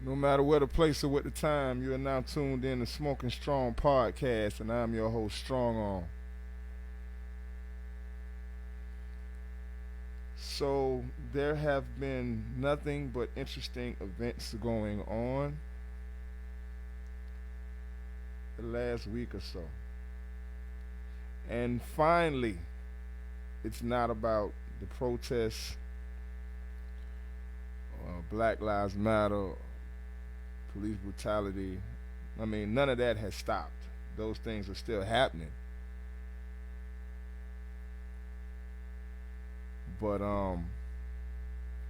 No matter where the place or what the time, you are now tuned in to Smokin Strong podcast, and I'm your host, Strong On. So, there have been nothing but interesting events going on the last week or so. And finally, it's not about the protests, Black Lives Matter, police brutality. I mean, none of that has stopped. Those things are still happening. But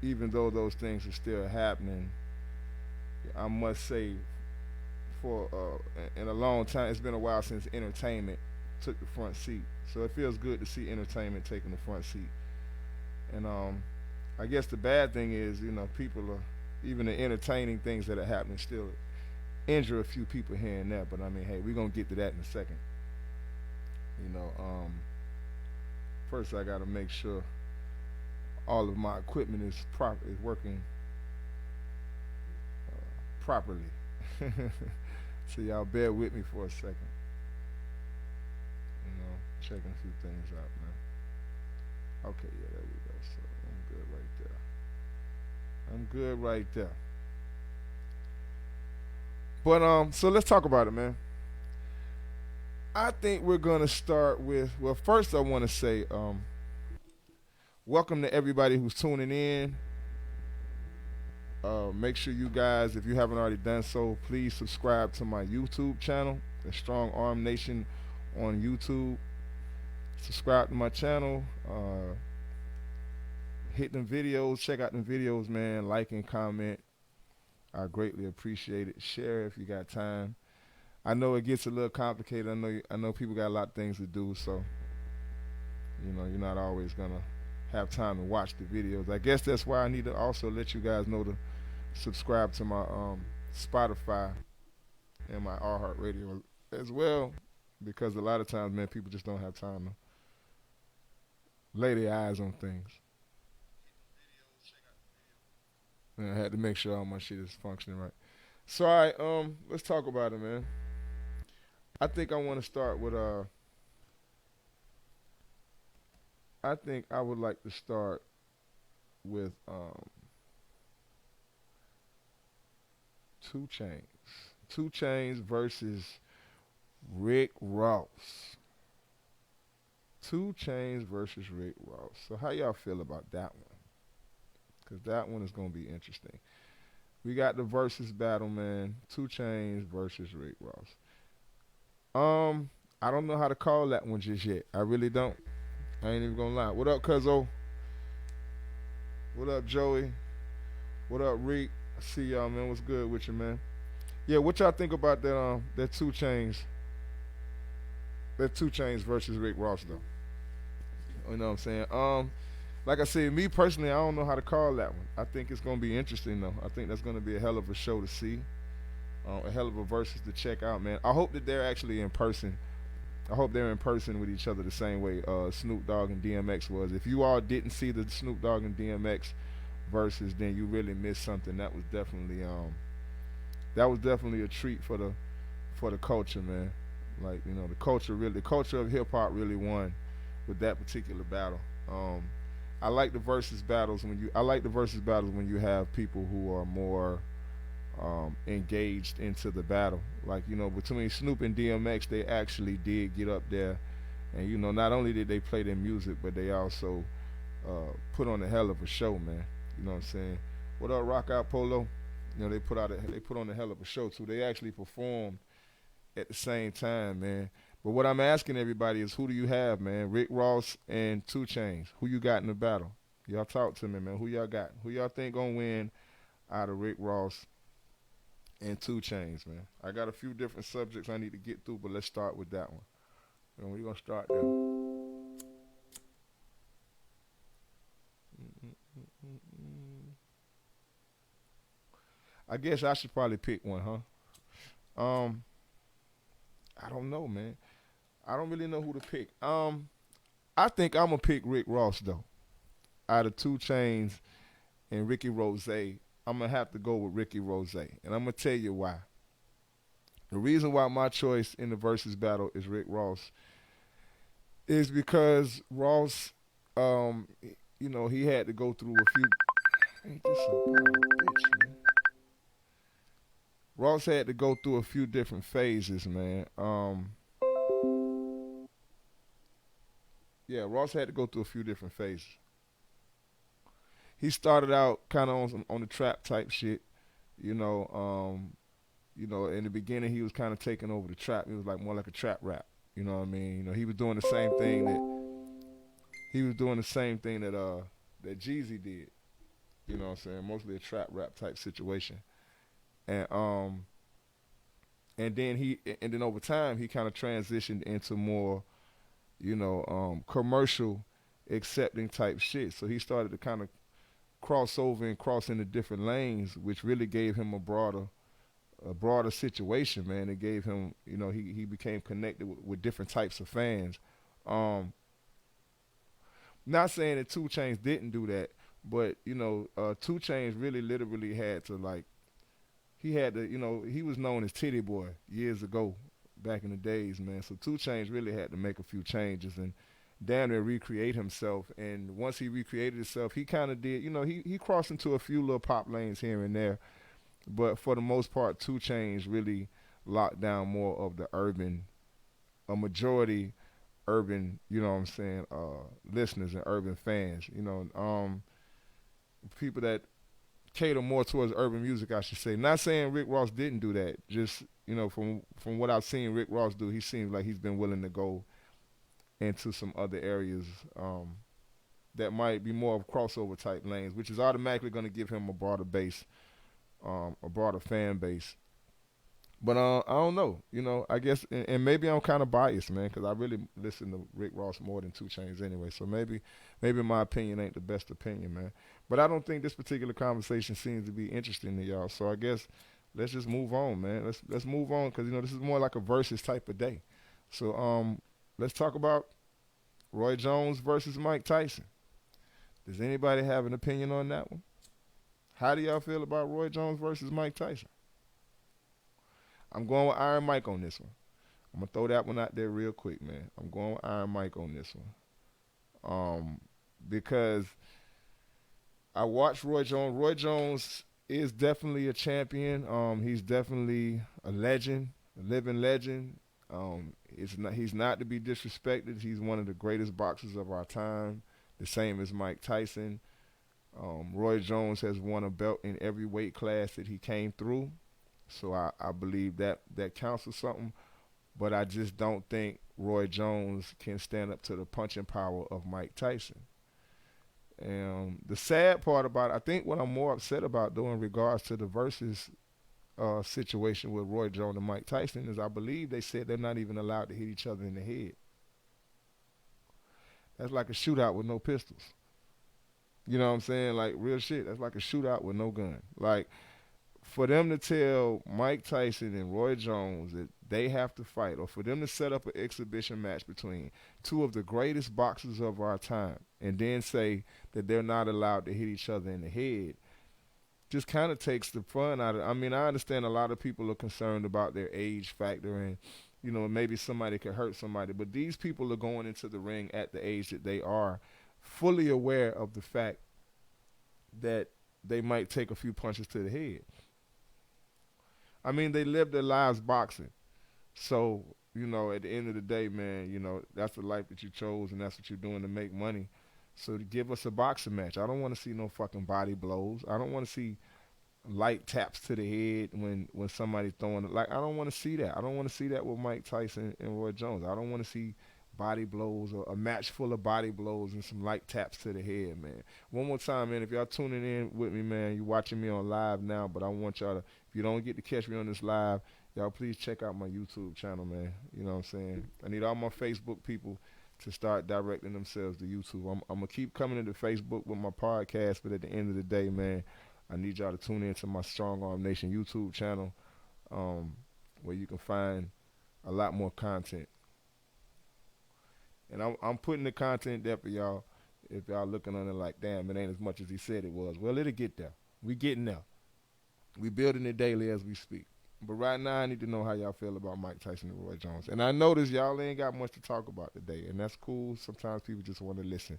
even though those things are still happening, I must say, for in a long time, it's been a while since entertainment took the front seat. So it feels good to see entertainment taking the front seat. And I guess the bad thing is, people are even the entertaining things that are happening still injure a few people here and there. But I mean, hey, we're gonna get to that in a second. You know, first I gotta make sure all of my equipment is working properly. So y'all bear with me for a second. Checking a few things out, man. Okay, yeah, there we go. So I'm good right there. I'm good right there. But so let's talk about it, man. I think we're gonna start with, well, first I want to say welcome to everybody who's tuning in. Make sure you guys, if you haven't already done so, please subscribe to my YouTube channel, the Strong Arm Nation on YouTube. Subscribe to my channel. Hit them videos. Check out them videos, man. Like and comment. I greatly appreciate it. Share if you got time. I know it gets a little complicated. I know people got a lot of things to do, so you're not always gonna have time to watch the videos. I guess that's why I need to also let you guys know to subscribe to my Spotify and my iHeartRadio as well, because a lot of times, man, people just don't have time to lay their eyes on things. And I had to make sure all my shit is functioning right. So, all right, let's talk about it, man. I think I want to start with I think I would like to start with Two Chains. Two Chains versus Rick Ross. Two Chains versus Rick Ross. So how y'all feel about that one? Because that one is gonna be interesting. We got the versus battle, man. Two Chains versus Rick Ross. I don't know how to call that one just yet. I really don't. I ain't even gonna lie. What up, Cuzzo? What up, Joey? What up, Reek? I see y'all, man. What's good with you, man? Yeah, what y'all think about that Two Chains, that Two Chains versus Rick Ross though? You know what I'm saying? Like I said, me personally, I don't know how to call that one. I think it's gonna be interesting though. I think that's gonna be a hell of a show to see, a hell of a versus to check out, man. I hope that they're actually in person. I hope they're in person with each other the same way Snoop Dogg and DMX was. If you all didn't see the Snoop Dogg and DMX versus, then you really missed something. That was definitely a treat for the culture, man. Like the culture of hip hop really won with that particular battle. I like the versus battles when you have people who are more engaged into the battle. Like between Snoop and DMX, they actually did get up there, and not only did they play their music, but they also put on a hell of a show, man. You know what I'm saying? What up, Rock Out Polo? They put on a hell of a show too. They actually performed at the same time, man. But what I'm asking everybody is, who do you have, man? Rick Ross and Two Chains. Who you got in the battle? Y'all talk to me, man. Who y'all got? Who y'all think gonna win out of Rick Ross and Two Chains, man? I got a few different subjects I need to get through, but let's start with that one. And we're gonna start there. I guess I should probably pick one, huh? I don't know, man. I don't really know who to pick. I think I'm gonna pick Rick Ross though. Out of Two Chains and Ricky Rose, I'm gonna have to go with Ricky Rose, and I'm gonna tell you why. The reason why my choice in the versus battle is Rick Ross is because Ross, um, he had to go through a few. Ain't this a bitch, man? Ross had to go through a few different phases, man. Yeah, Ross had to go through a few different phases. He started out kind of on the trap type shit, you know. In the beginning he was kind of taking over the trap. He was like more like a trap rap. You know what I mean? He was doing the same thing that Jeezy did. You know what I'm saying? Mostly a trap rap type situation. And then over time he kind of transitioned into more, commercial accepting type shit. So he started to kind of cross over and cross into different lanes, which really gave him a broader situation, man. It gave him, he became connected with different types of fans. Um, Not saying that Two Chainz didn't do that, but Two Chainz really literally had to like he had to, he was known as Titty Boy years ago, back in the days, man. So Two Chainz really had to make a few changes and damn near recreate himself. And once he recreated himself, he kind of did, he crossed into a few little pop lanes here and there, but for the most part, Two Chainz really locked down more of the urban, a majority urban, listeners and urban fans. People that cater more towards urban music, I should say. Not saying Rick Ross didn't do that. Just from what I've seen Rick Ross do, he seems like he's been willing to go into some other areas that might be more of crossover type lanes, which is automatically going to give him a broader base, a broader fan base. But I don't know. I guess, and maybe I'm kind of biased, man, because I really listen to Rick Ross more than Two Chainz anyway. So maybe my opinion ain't the best opinion, man. But I don't think this particular conversation seems to be interesting to y'all. So I guess let's just move on, man. Let's move on, because this is more like a versus type of day. So let's talk about Roy Jones versus Mike Tyson. Does anybody have an opinion on that one? How do y'all feel about Roy Jones versus Mike Tyson? I'm going with Iron Mike on this one. I'm gonna throw that one out there real quick, man. I'm going with Iron Mike on this one. Because I watched Roy Jones. Roy Jones is definitely a champion. He's definitely a legend, a living legend. He's not to be disrespected. He's one of the greatest boxers of our time, the same as Mike Tyson. Roy Jones has won a belt in every weight class that he came through. So I believe that counts for something. But I just don't think Roy Jones can stand up to the punching power of Mike Tyson. And the sad part about it, I think what I'm more upset about, though, in regards to the versus situation with Roy Jones and Mike Tyson, is I believe they said they're not even allowed to hit each other in the head. That's like a shootout with no pistols. You know what I'm saying? Like, real shit. That's like a shootout with no gun. Like, for them to tell Mike Tyson and Roy Jones that they have to fight, or for them to set up an exhibition match between two of the greatest boxers of our time, and then say that they're not allowed to hit each other in the head, just kind of takes the fun out of it. I mean, I understand a lot of people are concerned about their age factor and, maybe somebody could hurt somebody, but these people are going into the ring at the age that they are, fully aware of the fact that they might take a few punches to the head. I mean, they live their lives boxing. So, at the end of the day, man, that's the life that you chose and that's what you're doing to make money. So to give us a boxing match. I don't want to see no fucking body blows. I don't want to see light taps to the head when somebody's throwing it. Like, I don't want to see that. I don't want to see that with Mike Tyson and Roy Jones. I don't want to see body blows or a match full of body blows and some light taps to the head, man. One more time, man, if y'all tuning in with me, man, you watching me on live now, but I want y'all to, if you don't get to catch me on this live, y'all please check out my YouTube channel, man. You know what I'm saying? I need all my Facebook people to start directing themselves to YouTube. I'm going to keep coming into Facebook with my podcast, but at the end of the day, man, I need y'all to tune in to my Strong Arm Nation YouTube channel, where you can find a lot more content. And I'm putting the content there for y'all if y'all looking on it like, damn, it ain't as much as he said it was. Well, it'll get there. We getting there. We building it daily as we speak. But right now, I need to know how y'all feel about Mike Tyson and Roy Jones. And I notice y'all ain't got much to talk about today, and that's cool. Sometimes people just want to listen.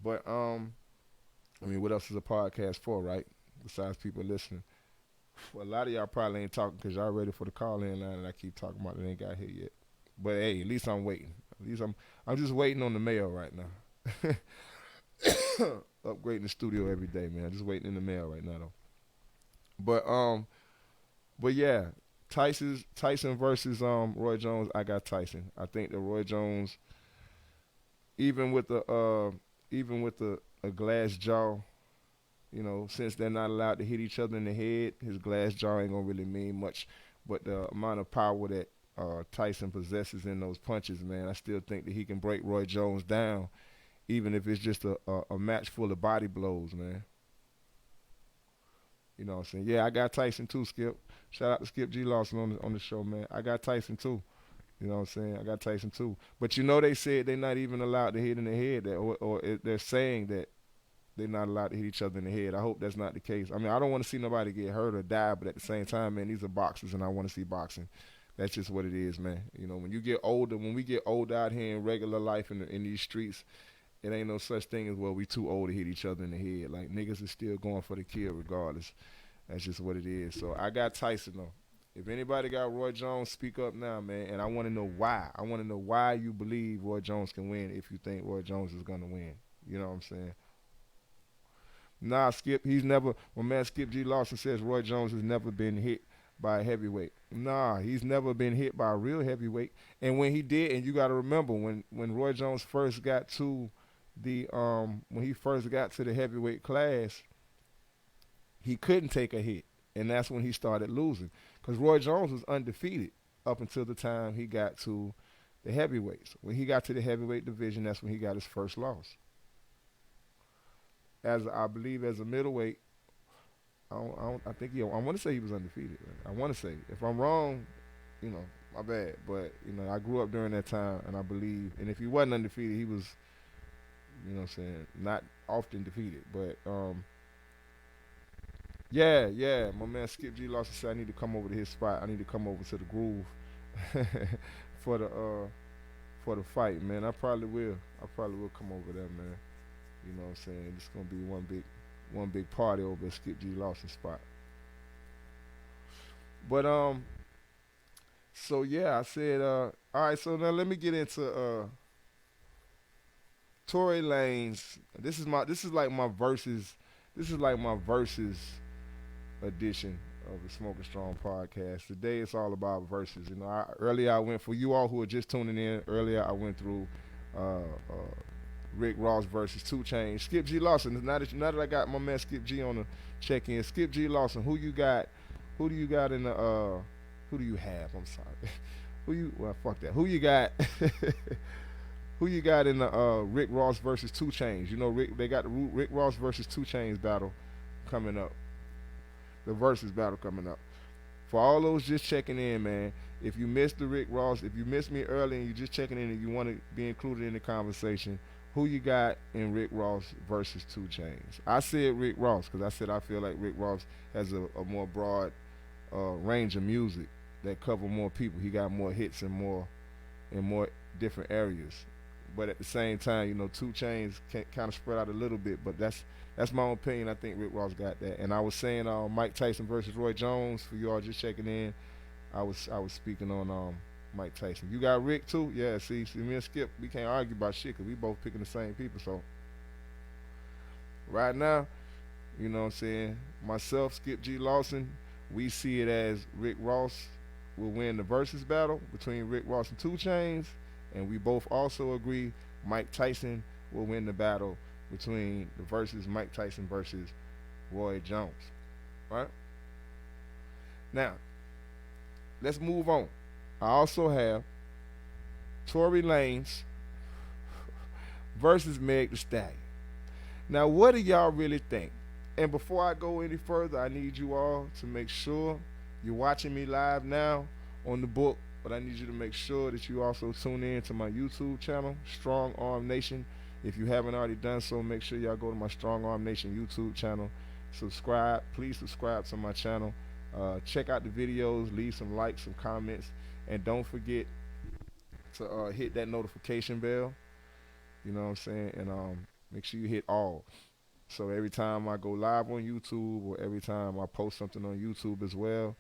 But I mean, what else is a podcast for, right? Besides people listening. Well, a lot of y'all probably ain't talking because y'all ready for the call in line, and I keep talking about it ain't got here yet. But hey, at least I'm waiting. At least I'm just waiting on the mail right now. Upgrading the studio every day, man. Just waiting in the mail right now though. But but yeah, Tyson versus Roy Jones. I got Tyson. I think that Roy Jones, even with the even with the a glass jaw, since they're not allowed to hit each other in the head, his glass jaw ain't gonna really mean much. But the amount of power that Tyson possesses in those punches, man, I still think that he can break Roy Jones down, even if it's just a match full of body blows, man. You know what I'm saying? Yeah, I got Tyson too, Skip. Shout out to Skip G. Lawson on the show, man. I got Tyson too. You know what I'm saying? I got Tyson too. But they said they're not even allowed to hit in the head, they're saying that they're not allowed to hit each other in the head. I hope that's not the case. I mean, I don't want to see nobody get hurt or die, but at the same time, man, these are boxers, and I want to see boxing. That's just what it is, man. When you get older, when we get older out here in regular life in these streets, it ain't no such thing as, well, we too old to hit each other in the head. Like, niggas is still going for the kill regardless. That's just what it is. So I got Tyson though. If anybody got Roy Jones, speak up now, man. And I want to know why. I want to know why you believe Roy Jones can win if you think Roy Jones is gonna win. You know what I'm saying? Nah, Skip. He's never. My man Skip G. Lawson says Roy Jones has never been hit by a heavyweight. Nah, he's never been hit by a real heavyweight. And when he did, and you got to remember when Roy Jones first got to the when he first got to the heavyweight class, he couldn't take a hit, and that's when he started losing. Because Roy Jones was undefeated up until the time he got to the heavyweights. When he got to the heavyweight division, that's when he got his first loss. As I believe, as a middleweight, I think I want to say he was undefeated. I want to say, if I'm wrong, my bad. But I grew up during that time, and I believe, and if he wasn't undefeated, he was, what I'm saying, not often defeated. But yeah, my man Skip G. Lawson said I need to come over to his spot. I need to come over to the groove for the fight, man. I probably will. I probably will come over there, man. You know what I'm saying? It's gonna be one big party over at Skip G. Lawson's spot. But so yeah, I said all right. So now let me get into Tory Lanez. This is like my verses. This is like my verses edition of the Smokin Strong podcast. Today it's all about verses. Earlier I went, for you all who are just tuning in. Earlier I went through Rick Ross versus 2 Chainz. Skip G. Lawson. Now that I got my man Skip G on the check in, Skip G. Lawson. Who you got? Who do you got in the? Who do you have? I'm sorry. Well, fuck that. Who you got? Who you got in the Rick Ross versus 2 Chainz? They got the Rick Ross versus 2 Chainz battle coming up. The versus battle coming up. For all those just checking in, man, if you missed the Rick Ross, if you missed me early and you're just checking in and you want to be included in the conversation, who you got in Rick Ross versus 2 Chainz? I said Rick Ross because I said I feel like Rick Ross has a more broad range of music that cover more people. He got more hits in more different areas. But at the same time, 2 Chainz can kind of spread out a little bit. But that's my own opinion. I think Rick Ross got that. And I was saying Mike Tyson versus Roy Jones. For you all just checking in, I was speaking on Mike Tyson. You got Rick too? Yeah. See, me and Skip, we can't argue about shit because we both picking the same people. So right now, you know what I'm saying, myself, Skip G. Lawson, we see it as Rick Ross will win the versus battle between Rick Ross and 2 Chainz. And we both also agree Mike Tyson will win the battle between the versus Mike Tyson versus Roy Jones. Right? Now, let's move on. I also have Tory Lanez versus Meg Thee Stallion. Now, what do y'all really think? And before I go any further, I need you all to make sure you're watching me live now on the book, but I need you to make sure that you also tune in to my YouTube channel, Strong Arm Nation. If you haven't already done so, make sure y'all go to my Strong Arm Nation YouTube channel subscribe. Please subscribe to my channel. Check out the videos. Leave some likes, some comments, and don't forget to hit that notification bell. You know what I'm saying? And make sure you hit all. So every time I go live on YouTube or every time I post something on YouTube as well,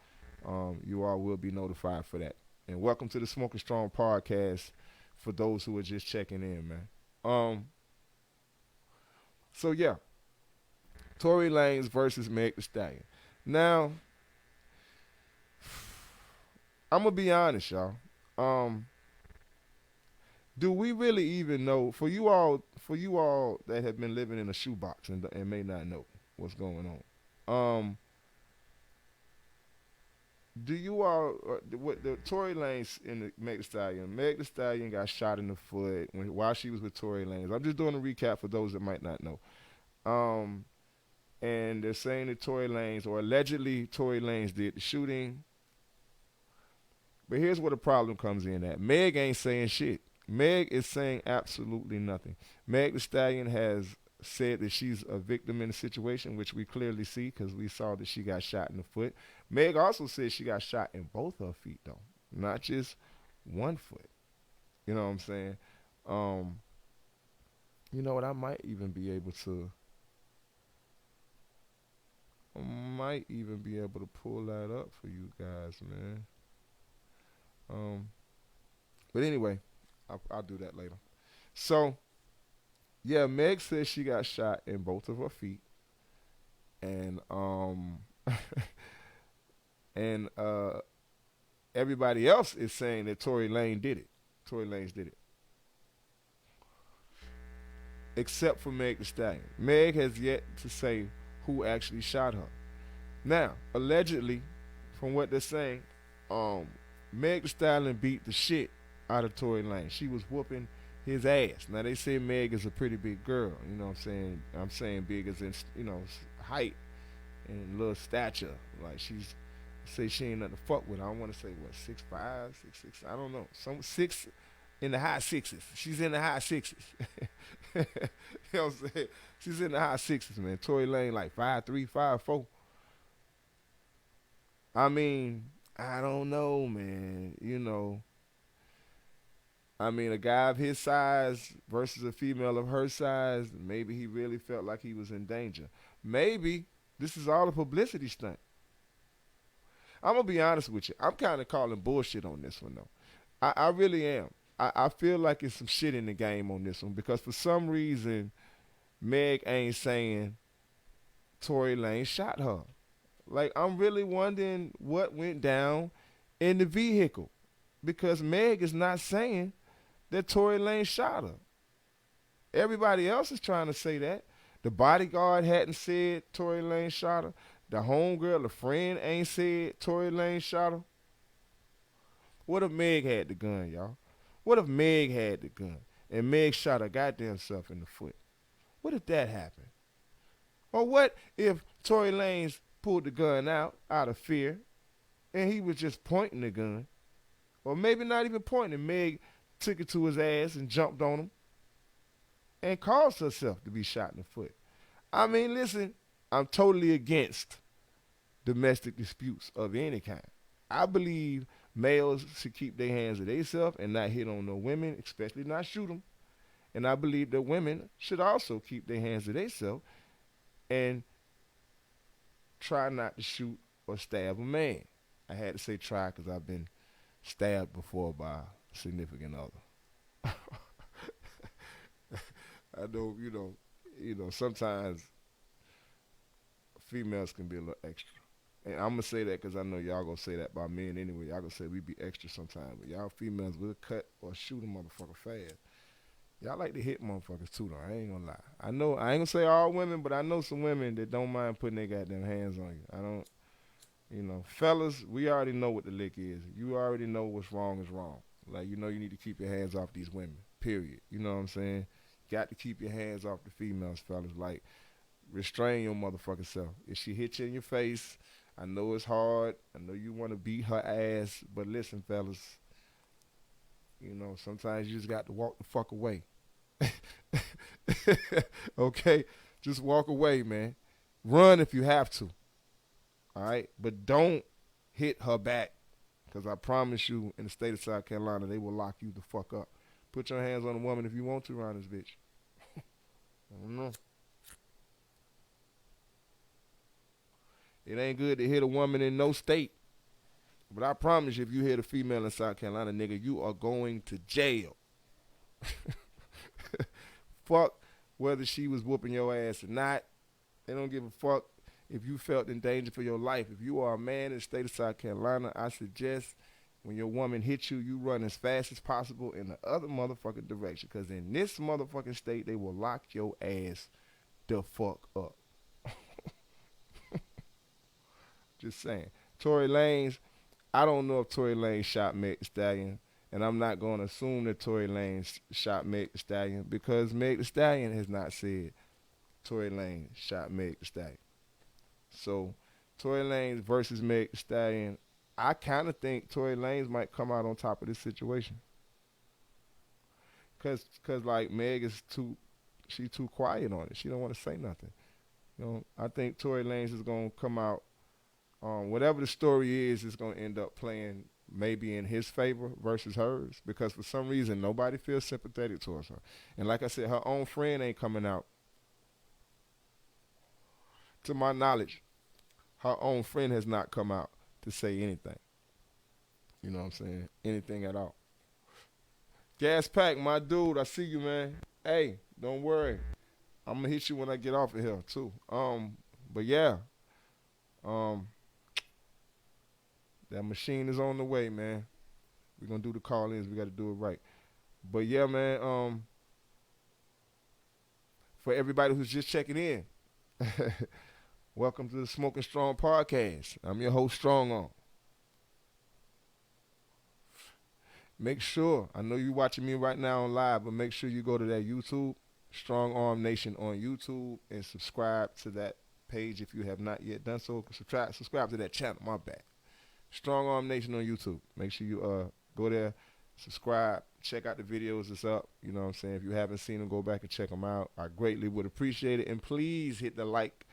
you all will be notified for that. And welcome to the Smokin Strong podcast for those who are just checking in, man. Um, so yeah, Tory Lanez versus Meg Thee Stallion. Now, I'm gonna be honest, y'all. Um, do we really even know? For you all that have been living in a shoebox and may not know what's going on, do you all what the Tory Lanez and the Meg Thee Stallion? Meg Thee Stallion got shot in the foot while she was with Tory Lanez. I'm just doing a recap for those that might not know. Um, and they're saying that Tory Lanez, or allegedly Tory Lanez, did the shooting. But here's where the problem comes in at. Meg ain't saying shit. Meg is saying absolutely nothing. Meg Thee Stallion has said that she's a victim in the situation, which we clearly see because we saw that she got shot in the foot. Meg also said she got shot in both her feet, though, not just one foot. You know what I'm saying? Um, you know what? I might even be able to pull that up for you guys, man. Um, but anyway, I'll do that later. So yeah, Meg says she got shot in both of her feet, and and everybody else is saying that Tory Lane did it. Tory Lanez did it, except for Meg Thee Stallion. Meg has yet to say who actually shot her. Now, allegedly, from what they're saying, um, Meg Thee Stallion beat the shit out of Tory Lane. She was whooping his ass. Now they say Meg is a pretty big girl. You know what I'm saying? I'm saying big as in height and little stature. Like say she ain't nothing to fuck with. I don't want to say what 6'5", 6'6". I don't know. Some six in the high sixes. She's in the high sixes. You know what I'm saying? She's in the high sixes, man. Tory Lane like 5'3", 5'4". I mean, I don't know, man. I mean, a guy of his size versus a female of her size, maybe he really felt like he was in danger. Maybe this is all a publicity stunt. I'm gonna be honest with you. I'm kind of calling bullshit on this one though. I really am. I feel like it's some shit in the game on this one because for some reason Meg ain't saying Tory Lane shot her. Like I'm really wondering what went down in the vehicle because Meg is not saying that Tory Lane shot her. Everybody else is trying to say that. The bodyguard hadn't said Tory Lane shot her. The homegirl, the friend, ain't said Tory Lane shot her. What if Meg had the gun, y'all? What if Meg had the gun and Meg shot her goddamn self in the foot? What if that happened? Or what if Tory Lanez pulled the gun out of fear and he was just pointing the gun? Or maybe not even pointing. Meg took it to his ass and jumped on him and caused herself to be shot in the foot. I mean, listen, I'm totally against domestic disputes of any kind. I believe males should keep their hands to themselves and not hit on no women, especially not shoot them. And I believe that women should also keep their hands to themselves and try not to shoot or stab a man. I had to say try because I've been stabbed before by a significant other. I know, sometimes females can be a little extra. And I'm going to say that because I know y'all going to say that about men anyway. Y'all going to say we be extra sometimes. But y'all females will cut or shoot a motherfucker fast. Y'all like to hit motherfuckers too, though. I ain't going to lie. I know, I ain't going to say all women, but I know some women that don't mind putting their goddamn hands on you. I don't, fellas, we already know what the lick is. You already know what's wrong is wrong. Like, you need to keep your hands off these women, period. You know what I'm saying? Got to keep your hands off the females, fellas. Like, restrain your motherfucking self. If she hit you in your face, I know it's hard. I know you want to beat her ass. But listen, fellas, sometimes you just got to walk the fuck away. Okay? Just walk away, man. Run if you have to, all right? But don't hit her back, because I promise you, in the state of South Carolina, they will lock you the fuck up. Put your hands on a woman if you want to around this bitch. I don't know. It ain't good to hit a woman in no state. But I promise you, if you hit a female in South Carolina, nigga, you are going to jail. Fuck whether she was whooping your ass or not. They don't give a fuck if you felt in danger for your life. If you are a man in the state of South Carolina, I suggest when your woman hits you, you run as fast as possible in the other motherfucking direction. Because in this motherfucking state, they will lock your ass the fuck up. Just saying. Tory Lanez, I don't know if Tory Lanez shot Meg Thee Stallion, and I'm not going to assume that Tory Lanez shot Meg Thee Stallion, because Meg Thee Stallion has not said Tory Lanez shot Meg Thee Stallion. So Tory Lanez versus Meg Thee Stallion, I kind of think Tory Lanez might come out on top of this situation. Cause like Meg is she too quiet on it. She don't want to say nothing. You know, I think Tory Lanez is gonna come out. Whatever the story is gonna end up playing maybe in his favor versus hers, because for some reason nobody feels sympathetic towards her. And like I said, her own friend ain't coming out. To my knowledge, her own friend has not come out to say anything. You know what I'm saying? Anything at all. Gas Pack, my dude, I see you, man. Hey, don't worry. I'm gonna hit you when I get off of here too. But yeah, um, that machine is on the way, man. We're gonna do the call-ins. We got to do it right. But yeah, man. For everybody who's just checking in, welcome to the Smokin Strong podcast. I'm your host, Strong On. Make sure, I know you're watching me right now on live, but make sure you go to that YouTube, Strong Arm Nation on YouTube, and subscribe to that page if you have not yet done so. Subscribe to that channel, my bad. Strong Arm Nation on YouTube. Make sure you go there, subscribe, check out the videos that's up. You know what I'm saying? If you haven't seen them, go back and check them out. I greatly would appreciate it. And please hit the like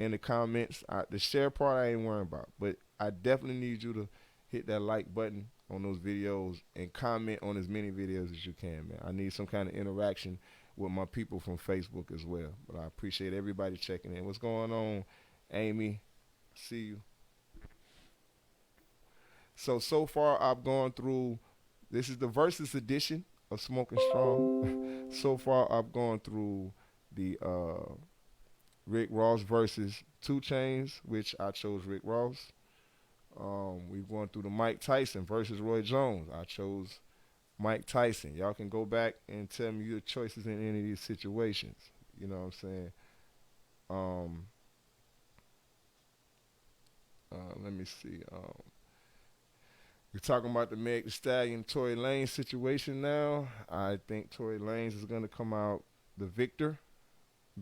and the comments. The share part I ain't worrying about, but I definitely need you to hit that like button on those videos and comment on as many videos as you can, man. I need some kind of interaction with my people from Facebook as well. But I appreciate everybody checking in. What's going on, Amy? See you. So far I've gone through, this is the versus edition of Smokin Strong. So far I've gone through the Rick Ross versus 2 Chainz, which I chose Rick Ross. We've gone through the Mike Tyson versus Roy Jones. I chose Mike Tyson. Y'all can go back and tell me your choices in any of these situations. You know what I'm saying? Let me see. We're talking about the Meg Thee Stallion Tory Lanez situation now. I think Tory Lanez is going to come out the victor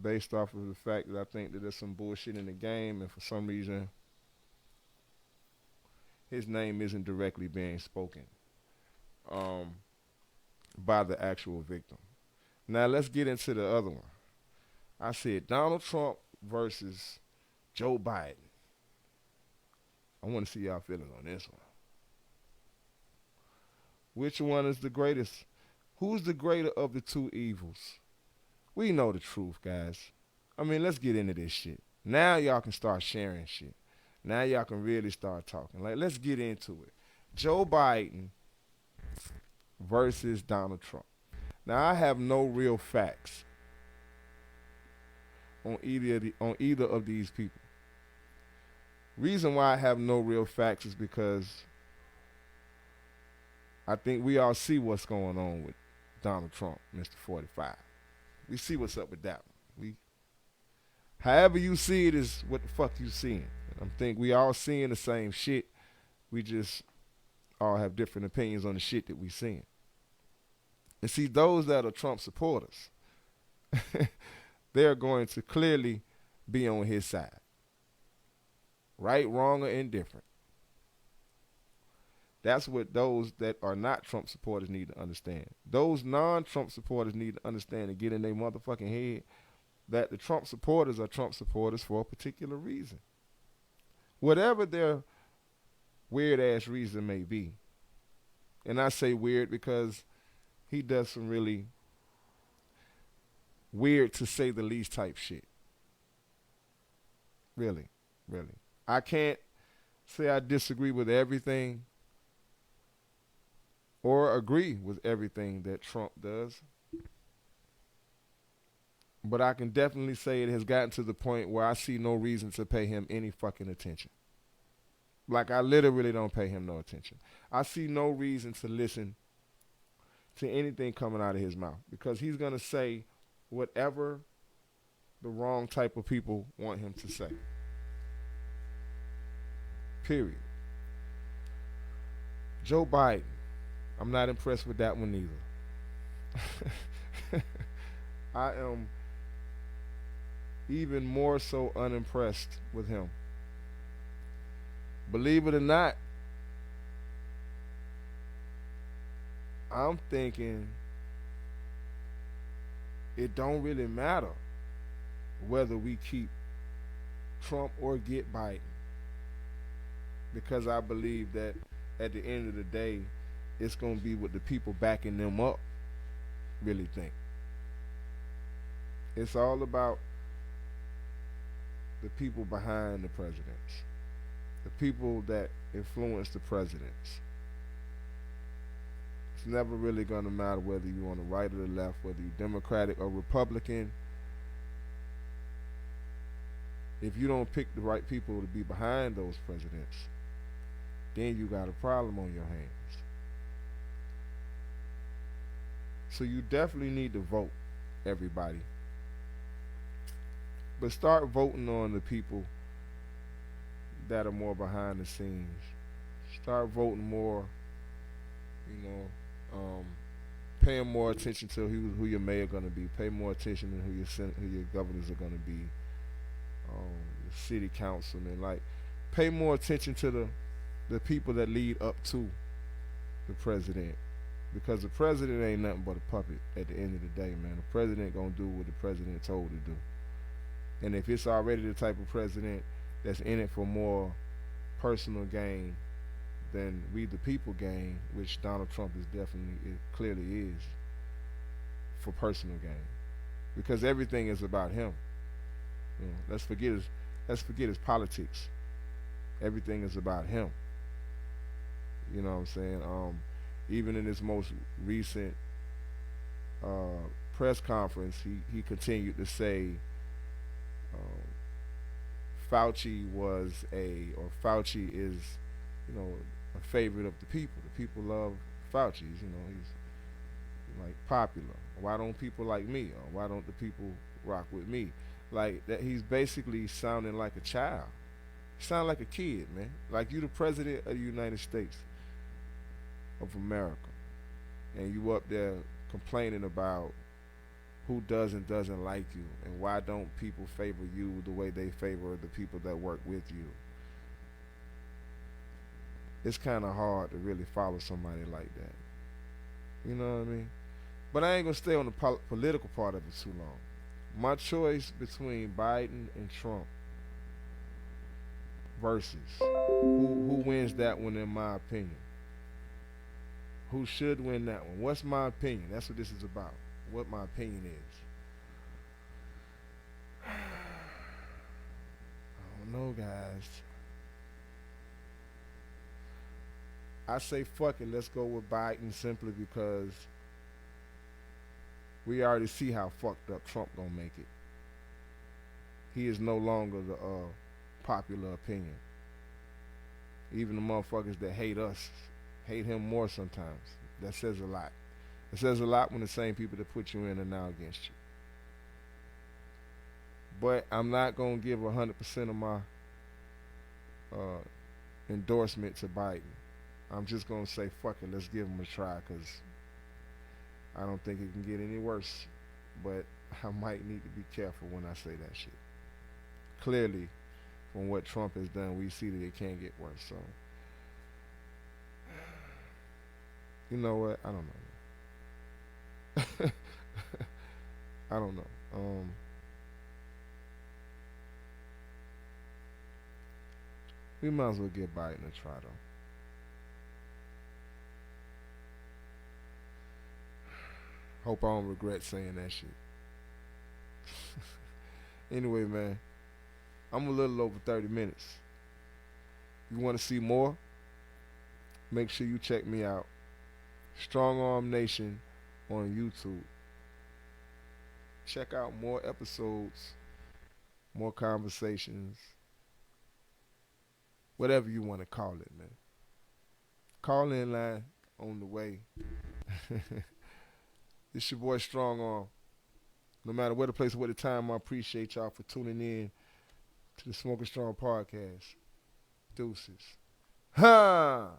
based off of the fact that I think that there's some bullshit in the game, and for some reason his name isn't directly being spoken by the actual victim. Now let's get into the other one. I said Donald Trump versus Joe Biden. I want to see y'all feelings on this one. Which one is the greatest? Who's the greater of the two evils? We know the truth, guys. I mean, let's get into this shit. Now y'all can start sharing shit. Now y'all can really start talking. Like, let's get into it. Joe Biden versus Donald Trump. Now, I have no real facts on either of these people. Reason why I have no real facts is because I think we all see what's going on with Donald Trump, Mr. 45. We see what's up with that one. However you see it is what the fuck you seeing. I think we all seeing the same shit. We just all have different opinions on the shit that we seeing. And see, those that are Trump supporters, they're going to clearly be on his side. Right, wrong, or indifferent. That's what those that are not Trump supporters need to understand. Those non-Trump supporters need to understand and get in their motherfucking head that the Trump supporters are Trump supporters for a particular reason. Whatever their weird ass reason may be. And I say weird because he does some really weird, to say the least, type shit. Really, really. I can't say I disagree with everything or agree with everything that Trump does. But I can definitely say it has gotten to the point where I see no reason to pay him any fucking attention. Like, I literally don't pay him no attention. I see no reason to listen to anything coming out of his mouth because he's going to say whatever the wrong type of people want him to say. Period. Joe Biden. I'm not impressed with that one either. I am even more so unimpressed with him. Believe it or not, I'm thinking it don't really matter whether we keep Trump or get Biden. Because I believe that at the end of the day, it's going to be what the people backing them up really think. It's all about the people behind the presidents, the people that influence the presidents. It's never really going to matter whether you're on the right or the left, whether you're Democratic or Republican. If you don't pick the right people to be behind those presidents, then you got a problem on your hands. So you definitely need to vote, everybody. But start voting on the people that are more behind the scenes. Start voting more, paying more attention to who your mayor going to be. Pay more attention to who your governors are going to be. Your city councilmen. Like, pay more attention to the people that lead up to the president. Because the president ain't nothing but a puppet at the end of the day, man. The president going to do what the president told to do. And if it's already the type of president that's in it for more personal gain than we the people gain, which Donald Trump is definitely, it clearly is, for personal gain. Because everything is about him. Let's forget his politics. Everything is about him. You know what I'm saying? Even in his most recent press conference, he continued to say Fauci is, a favorite of the people. The people love Fauci. He's like popular. Why don't people like me? Or why don't the people rock with me? Like that, he's basically sounding like a child. He sound like a kid, man. Like you the president of the United States of America, and you up there complaining about who does and doesn't like you, and why don't people favor you the way they favor the people that work with you. It's kind of hard to really follow somebody like that. You know what I mean? But I ain't gonna stay on the political part of it too long. My choice between Biden and Trump versus who wins that one in my opinion. Who should win that one? What's my opinion? That's what this is about. What my opinion is. I don't know, guys. I say fuck it, let's go with Biden simply because we already see how fucked up Trump gonna make it. He is no longer the popular opinion. Even the motherfuckers that hate us hate him more sometimes. That says a lot. It says a lot when the same people that put you in are now against you. But I'm not going to give 100% of my endorsement to Biden. I'm just going to say, fuck it, let's give him a try because I don't think it can get any worse. But I might need to be careful when I say that shit. Clearly, from what Trump has done, we see that it can't get worse. So, you know what? I don't know. I don't know. We might as well get biting and try though. Hope I don't regret saying that shit. Anyway, man, I'm a little over 30 minutes. You want to see more? Make sure you check me out. Strong Arm Nation on YouTube. Check out more episodes, more conversations, whatever you want to call it, man. Call in line on the way. This your boy Strong Arm. No matter where the place, where the time, I appreciate y'all for tuning in to the Smokin Strong podcast. Deuces. Ha!